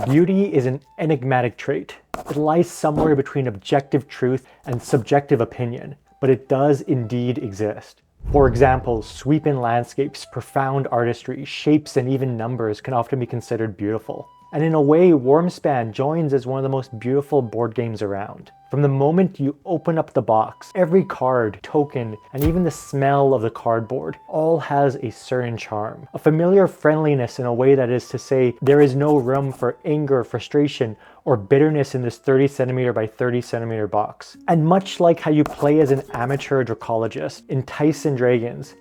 Beauty is an enigmatic trait. It lies somewhere between objective truth and subjective opinion, but it does indeed exist. For example, sweep-in landscapes, profound artistry, shapes, and even numbers can often be considered beautiful. And in a way, Wyrmspan joins as one of the most beautiful board games around. From the moment you open up the box, every card, token, and even the smell of the cardboard all has a certain charm. A familiar friendliness in a way that is to say, there is no room for anger, frustration, or bitterness in this 30 centimeter by 30 centimeter box. And much like how you play as an amateur dracologist in Enticing Dragons,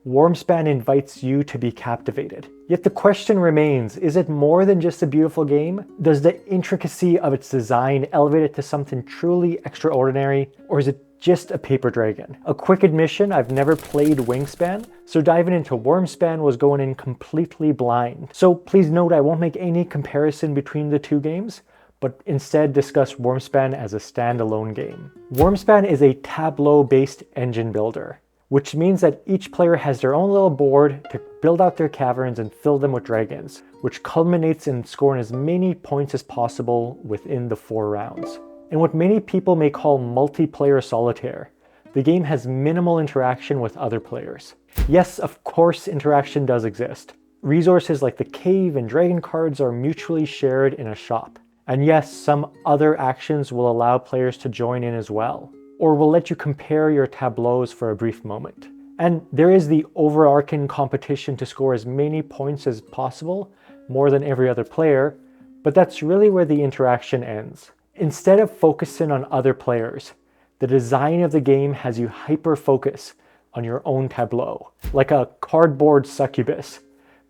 Wyrmspan invites you to be captivated. Yet the question remains, is it more than just a beautiful game? Does the intricacy of its design elevate it to something truly extraordinary, or is it just a paper dragon? A quick admission, I've never played Wyrmspan, so diving into Wyrmspan was going in completely blind. So please note I won't make any comparison between the two games, but instead discuss Wyrmspan as a standalone game. Wyrmspan is a tableau-based engine builder, which means that each player has their own little board to build out their caverns and fill them with dragons, which culminates in scoring as many points as possible within the 4 rounds. In what many people may call multiplayer solitaire, the game has minimal interaction with other players. Yes, of course interaction does exist. Resources like the cave and dragon cards are mutually shared in a shop. And yes, some other actions will allow players to join in as well, or will let you compare your tableaus for a brief moment. And there is the overarching competition to score as many points as possible, more than every other player, but that's really where the interaction ends. Instead of focusing on other players, the design of the game has you hyper-focus on your own tableau. Like a cardboard succubus,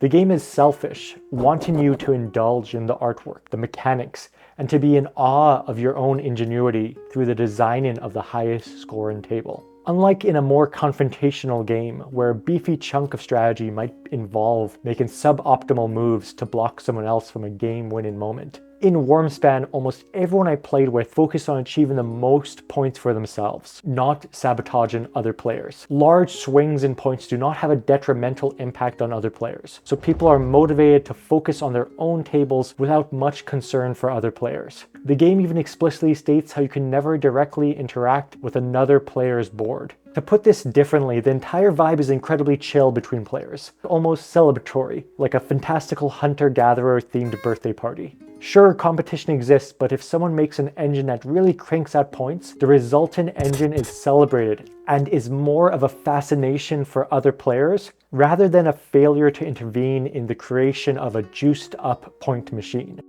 the game is selfish, wanting you to indulge in the artwork, the mechanics, and to be in awe of your own ingenuity through the designing of the highest scoring table. Unlike in a more confrontational game, where a beefy chunk of strategy might involve making suboptimal moves to block someone else from a game-winning moment, in Wyrmspan, almost everyone I played with focused on achieving the most points for themselves, not sabotaging other players. Large swings in points do not have a detrimental impact on other players, so people are motivated to focus on their own tables without much concern for other players. The game even explicitly states how you can never directly interact with another player's board. To put this differently, the entire vibe is incredibly chill between players, almost celebratory, like a fantastical hunter-gatherer themed birthday party. Sure, competition exists, but if someone makes an engine that really cranks out points, the resultant engine is celebrated and is more of a fascination for other players rather than a failure to intervene in the creation of a juiced up point machine.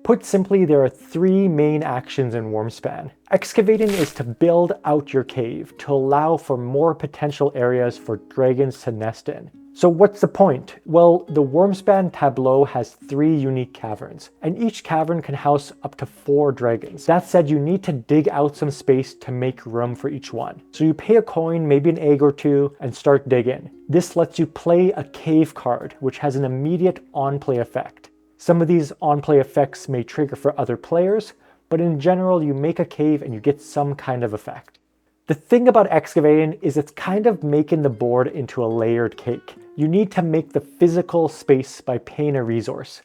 Put simply, there are 3 main actions in Wyrmspan. Excavating is to build out your cave to allow for more potential areas for dragons to nest in. So what's the point? Well, the Wyrmspan tableau has 3 unique caverns, and each cavern can house up to 4 dragons. That said, you need to dig out some space to make room for each one. So you pay a coin, maybe an egg or 2, and start digging. This lets you play a cave card, which has an immediate on-play effect. Some of these on-play effects may trigger for other players, but in general, you make a cave and you get some kind of effect. The thing about excavating is it's kind of making the board into a layered cake. You need to make the physical space by paying a resource,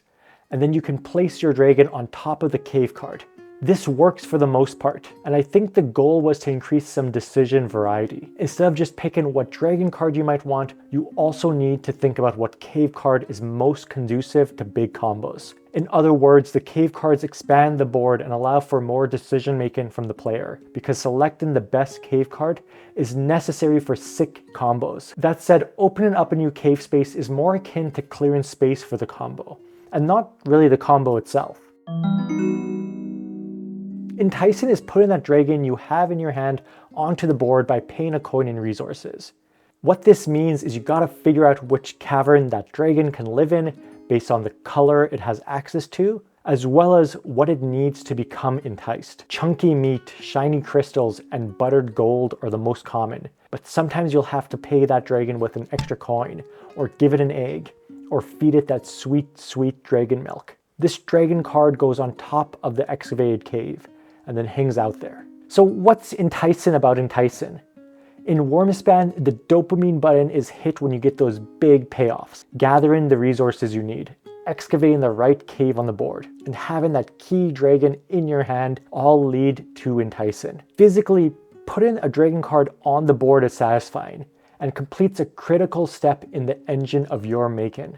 and then you can place your dragon on top of the cave card. This works for the most part, and I think the goal was to increase some decision variety. Instead of just picking what dragon card you might want, you also need to think about what cave card is most conducive to big combos. In other words, the cave cards expand the board and allow for more decision making from the player, because selecting the best cave card is necessary for sick combos. That said, opening up a new cave space is more akin to clearing space for the combo, and not really the combo itself. Enticing is putting that dragon you have in your hand onto the board by paying a coin in resources. What this means is you gotta figure out which cavern that dragon can live in based on the color it has access to, as well as what it needs to become enticed. Chunky meat, shiny crystals, and buttered gold are the most common, but sometimes you'll have to pay that dragon with an extra coin, or give it an egg, or feed it that sweet, sweet dragon milk. This dragon card goes on top of the excavated cave, and then hangs out there. So what's enticing about enticing? In Wyrmspan, the dopamine button is hit when you get those big payoffs, gathering the resources you need, excavating the right cave on the board, and having that key dragon in your hand all lead to Enticing. Physically, putting a dragon card on the board is satisfying, and completes a critical step in the engine of your making,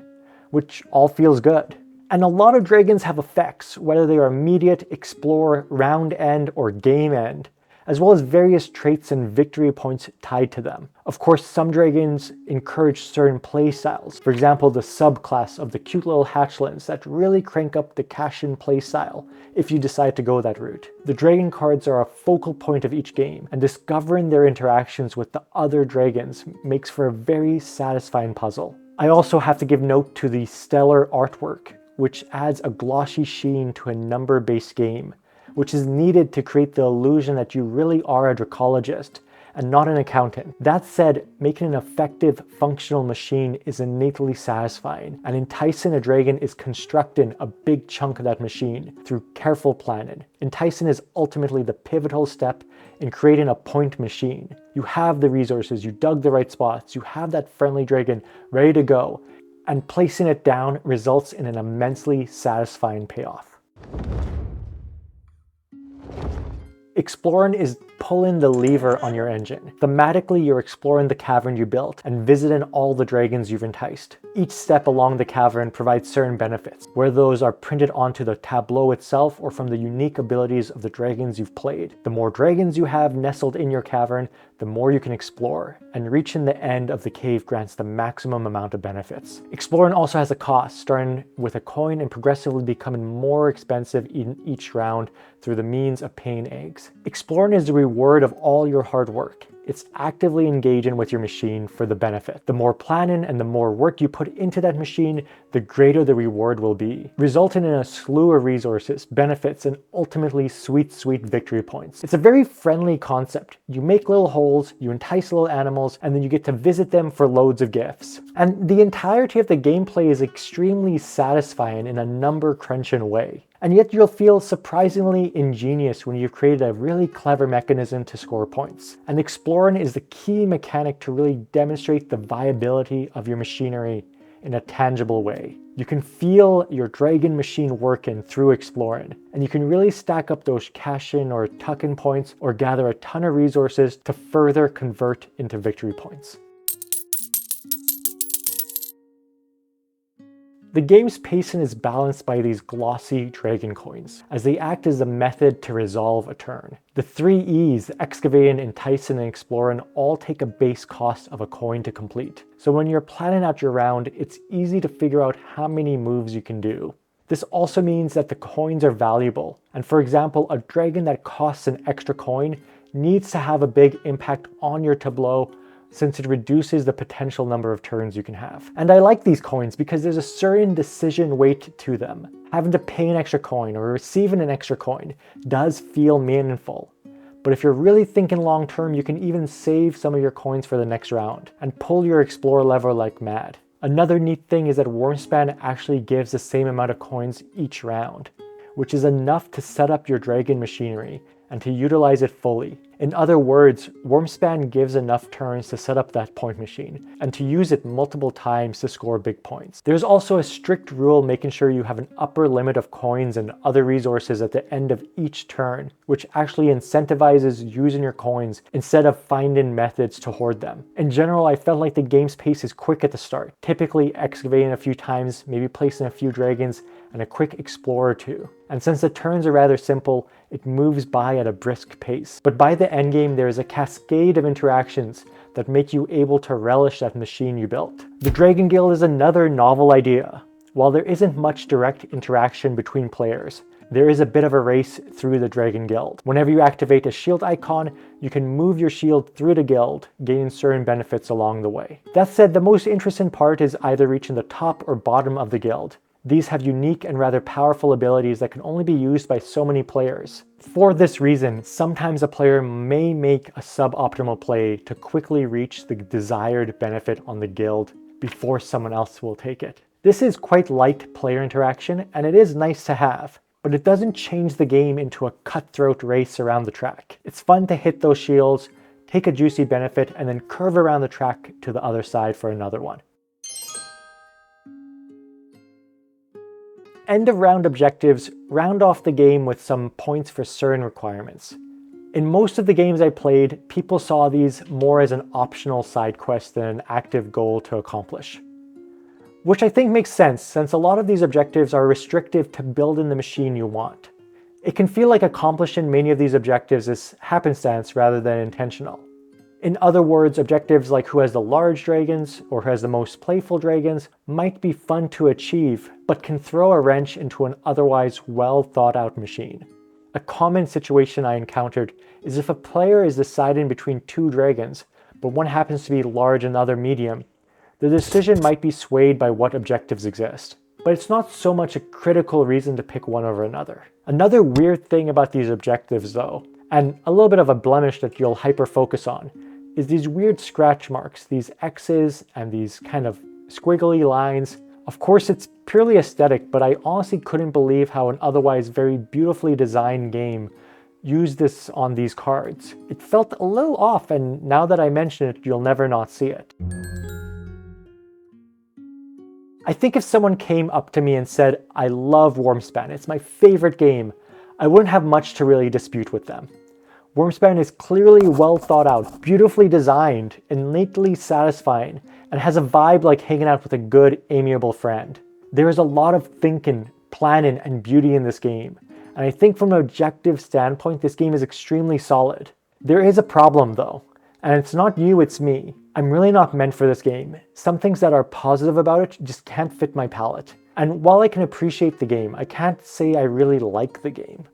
which all feels good. And a lot of dragons have effects, whether they are immediate, explore, round end, or game end, as well as various traits and victory points tied to them. Of course, some dragons encourage certain playstyles. For example, the subclass of the cute little hatchlings that really crank up the cash-in playstyle if you decide to go that route. The dragon cards are a focal point of each game, and discovering their interactions with the other dragons makes for a very satisfying puzzle. I also have to give note to the stellar artwork, which adds a glossy sheen to a number-based game, which is needed to create the illusion that you really are a dracologist and not an accountant. That said, making an effective, functional machine is innately satisfying, and Enticing a dragon is constructing a big chunk of that machine through careful planning. Enticing is ultimately the pivotal step in creating a point machine. You have the resources, you dug the right spots, you have that friendly dragon ready to go, and placing it down results in an immensely satisfying payoff. Exploring is pulling the lever on your engine. Thematically, you're exploring the cavern you built and visiting all the dragons you've enticed. Each step along the cavern provides certain benefits, whether those are printed onto the tableau itself or from the unique abilities of the dragons you've played. The more dragons you have nestled in your cavern, the more you can explore, and reaching the end of the cave grants the maximum amount of benefits. Exploring also has a cost, starting with a coin and progressively becoming more expensive in each round through the means of paying eggs. Exploring is the reward of all your hard work. It's actively engaging with your machine for the benefit. The more planning and the more work you put into that machine, the greater the reward will be, resulting in a slew of resources, benefits, and ultimately sweet, sweet victory points. It's a very friendly concept. You make little holes, you entice little animals, and then you get to visit them for loads of gifts. And the entirety of the gameplay is extremely satisfying in a number crunching way. And yet you'll feel surprisingly ingenious when you've created a really clever mechanism to score points. And exploring is the key mechanic to really demonstrate the viability of your machinery in a tangible way. You can feel your dragon machine working through exploring, and you can really stack up those cash-in or tuck-in points or gather a ton of resources to further convert into victory points. The game's pacing is balanced by these glossy dragon coins, as they act as a method to resolve a turn. The 3 E's, excavating, enticing, and exploring, all take a base cost of a coin to complete. So when you're planning out your round, it's easy to figure out how many moves you can do. This also means that the coins are valuable, and for example, a dragon that costs an extra coin needs to have a big impact on your tableau, since it reduces the potential number of turns you can have. And I like these coins because there's a certain decision weight to them. Having to pay an extra coin or receiving an extra coin does feel meaningful. But if you're really thinking long term, you can even save some of your coins for the next round and pull your explore lever like mad. Another neat thing is that Wyrmspan actually gives the same amount of coins each round, which is enough to set up your dragon machinery and to utilize it fully. In other words, Wyrmspan gives enough turns to set up that point machine and to use it multiple times to score big points. There's also a strict rule making sure you have an upper limit of coins and other resources at the end of each turn, which actually incentivizes using your coins instead of finding methods to hoard them. In general, I felt like the game's pace is quick at the start, typically excavating a few times, maybe placing a few dragons, and a quick explore or two. And since the turns are rather simple, it moves by at a brisk pace. But by the endgame, there is a cascade of interactions that make you able to relish that machine you built. The Dragon Guild is another novel idea. While there isn't much direct interaction between players, there is a bit of a race through the Dragon Guild. Whenever you activate a shield icon, you can move your shield through the guild, gaining certain benefits along the way. That said, the most interesting part is either reaching the top or bottom of the guild. These have unique and rather powerful abilities that can only be used by so many players. For this reason, sometimes a player may make a suboptimal play to quickly reach the desired benefit on the guild before someone else will take it. This is quite light player interaction, and it is nice to have, but it doesn't change the game into a cutthroat race around the track. It's fun to hit those shields, take a juicy benefit, and then curve around the track to the other side for another one. End of round objectives round off the game with some points for certain requirements. In most of the games I played, people saw these more as an optional side quest than an active goal to accomplish. Which I think makes sense, since a lot of these objectives are restrictive to building the machine you want. It can feel like accomplishing many of these objectives is happenstance rather than intentional. In other words, objectives like who has the large dragons or who has the most playful dragons might be fun to achieve, but can throw a wrench into an otherwise well thought out machine. A common situation I encountered is if a player is deciding between two dragons, but one happens to be large and the other medium, the decision might be swayed by what objectives exist. But it's not so much a critical reason to pick one over another. Another weird thing about these objectives though, and a little bit of a blemish that you'll hyper-focus on, is these weird scratch marks, these X's and these kind of squiggly lines. Of course it's purely aesthetic, but I honestly couldn't believe how an otherwise very beautifully designed game used this on these cards. It felt a little off, and now that I mention it, you'll never not see it. I think if someone came up to me and said, "I love Wyrmspan, it's my favorite game," I wouldn't have much to really dispute with them. Wyrmspan is clearly well thought out, beautifully designed, innately satisfying, and has a vibe like hanging out with a good, amiable friend. There is a lot of thinking, planning, and beauty in this game, and I think from an objective standpoint, this game is extremely solid. There is a problem though, and it's not you, it's me. I'm really not meant for this game. Some things that are positive about it just can't fit my palate. And while I can appreciate the game, I can't say I really like the game.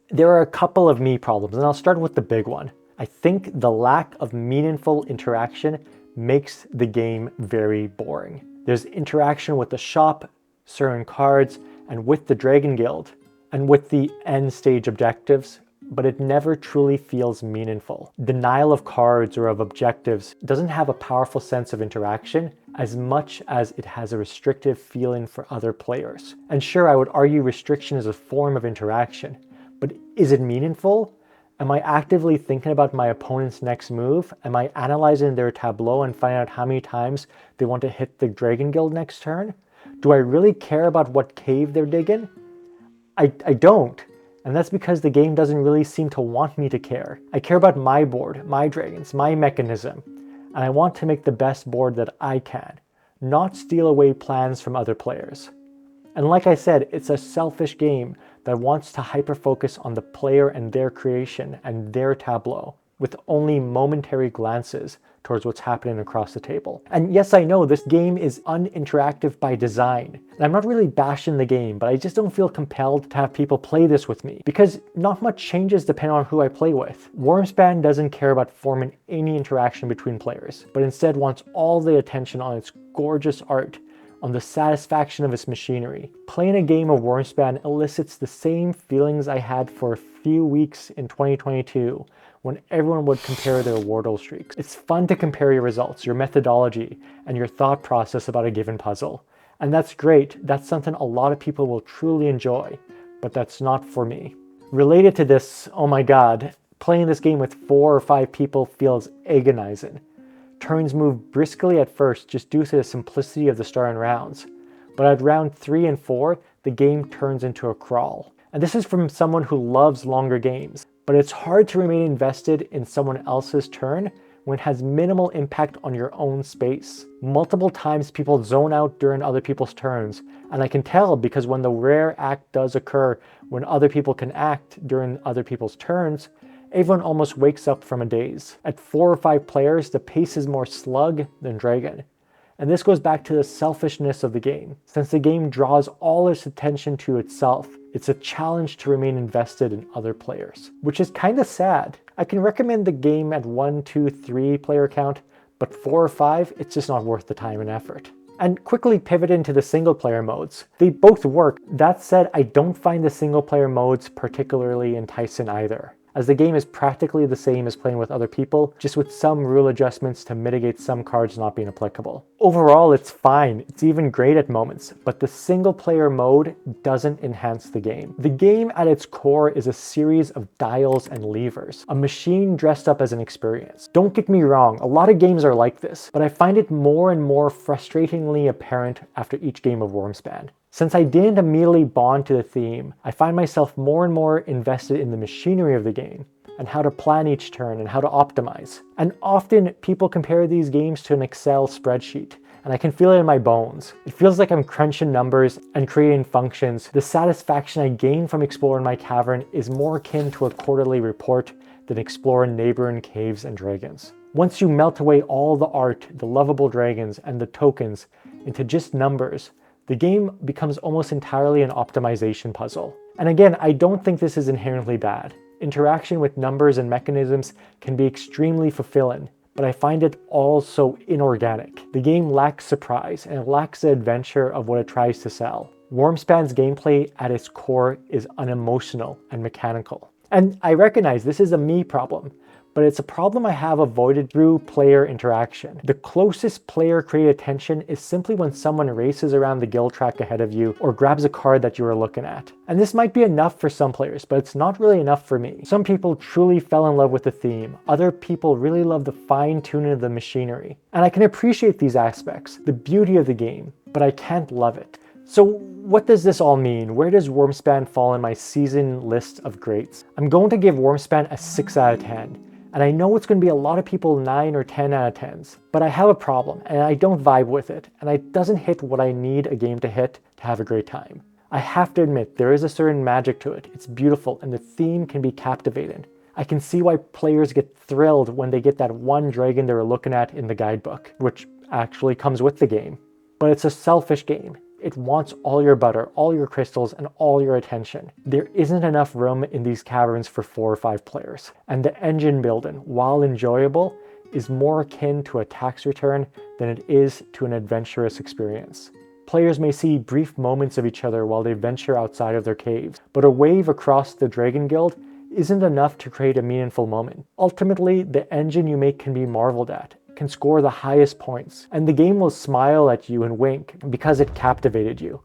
There are a couple of me problems, and I'll start with the big one. I think the lack of meaningful interaction makes the game very boring. There's interaction with the shop, certain cards, and with the Dragon Guild, and with the end stage objectives, but it never truly feels meaningful. Denial of cards or of objectives doesn't have a powerful sense of interaction as much as it has a restrictive feeling for other players. And sure, I would argue restriction is a form of interaction, but is it meaningful? Am I actively thinking about my opponent's next move? Am I analyzing their tableau and finding out how many times they want to hit the Dragon Guild next turn? Do I really care about what cave they're digging? I don't. And that's because the game doesn't really seem to want me to care. I care about my board, my dragons, my mechanism, and I want to make the best board that I can, not steal away plans from other players. And like I said, it's a selfish game that wants to hyper-focus on the player and their creation and their tableau, with only momentary glances towards what's happening across the table. And yes, I know this game is uninteractive by design. And I'm not really bashing the game, but I just don't feel compelled to have people play this with me, because not much changes depending on who I play with. Wyrmspan doesn't care about forming any interaction between players, but instead wants all the attention on its gorgeous art, on the satisfaction of its machinery. Playing a game of Wyrmspan elicits the same feelings I had for a few weeks in 2022 when everyone would compare their Wordle streaks. It's fun to compare your results, your methodology, and your thought process about a given puzzle. And that's great. That's something a lot of people will truly enjoy, but that's not for me. Related to this, oh my god, playing this game with 4 or 5 people feels agonizing. Turns move briskly at first just due to the simplicity of the starting rounds, but at round 3 and 4, the game turns into a crawl. And this is from someone who loves longer games, but it's hard to remain invested in someone else's turn when it has minimal impact on your own space. Multiple times people zone out during other people's turns, and I can tell because when the rare act does occur when other people can act during other people's turns, everyone almost wakes up from a daze. At 4 or 5 players, the pace is more slug than dragon. And this goes back to the selfishness of the game. Since the game draws all its attention to itself, it's a challenge to remain invested in other players, which is kind of sad. I can recommend the game at 1, 2, 3 player count, but 4 or 5, it's just not worth the time and effort. And quickly pivot into the single player modes. They both work. That said, I don't find the single player modes particularly enticing either. as the game is practically the same as playing with other people, just with some rule adjustments to mitigate some cards not being applicable. Overall, it's fine, it's even great at moments, but the single player mode doesn't enhance the game. The game at its core is a series of dials and levers, a machine dressed up as an experience. Don't get me wrong, a lot of games are like this, but I find it more and more frustratingly apparent after each game of Wyrmspan. Since I didn't immediately bond to the theme, I find myself more and more invested in the machinery of the game and how to plan each turn and how to optimize. And often people compare these games to an Excel spreadsheet, and I can feel it in my bones. It feels like I'm crunching numbers and creating functions. The satisfaction I gain from exploring my cavern is more akin to a quarterly report than exploring neighboring caves and dragons. Once you melt away all the art, the lovable dragons, and the tokens into just numbers, the game becomes almost entirely an optimization puzzle. And again, I don't think this is inherently bad. Interaction with numbers and mechanisms can be extremely fulfilling, but I find it all so inorganic. The game lacks surprise and it lacks the adventure of what it tries to sell. Wyrmspan's gameplay at its core is unemotional and mechanical. And I recognize this is a me problem, but it's a problem I have avoided through player interaction. The closest player-created tension is simply when someone races around the guild track ahead of you or grabs a card that you are looking at. And this might be enough for some players, but it's not really enough for me. Some people truly fell in love with the theme. Other people really love the fine-tuning of the machinery. And I can appreciate these aspects, the beauty of the game, but I can't love it. So what does this all mean? Where does Wyrmspan fall in my season list of greats? I'm going to give Wyrmspan a 6 out of 10. And I know it's going to be a lot of people 9 or 10 out of 10s, but I have a problem and I don't vibe with it, and it doesn't hit what I need a game to hit to have a great time. I have to admit, there is a certain magic to it. It's beautiful and the theme can be captivating. I can see why players get thrilled when they get that one dragon they were looking at in the guidebook, which actually comes with the game. But it's a selfish game. It wants all your butter, all your crystals, and all your attention. There isn't enough room in these caverns for 4 or 5 players. And the engine building, while enjoyable, is more akin to a tax return than it is to an adventurous experience. Players may see brief moments of each other while they venture outside of their caves, but a wave across the Dragon Guild isn't enough to create a meaningful moment. Ultimately, the engine you make can be marveled at, can score the highest points, and the game will smile at you and wink because it captivated you.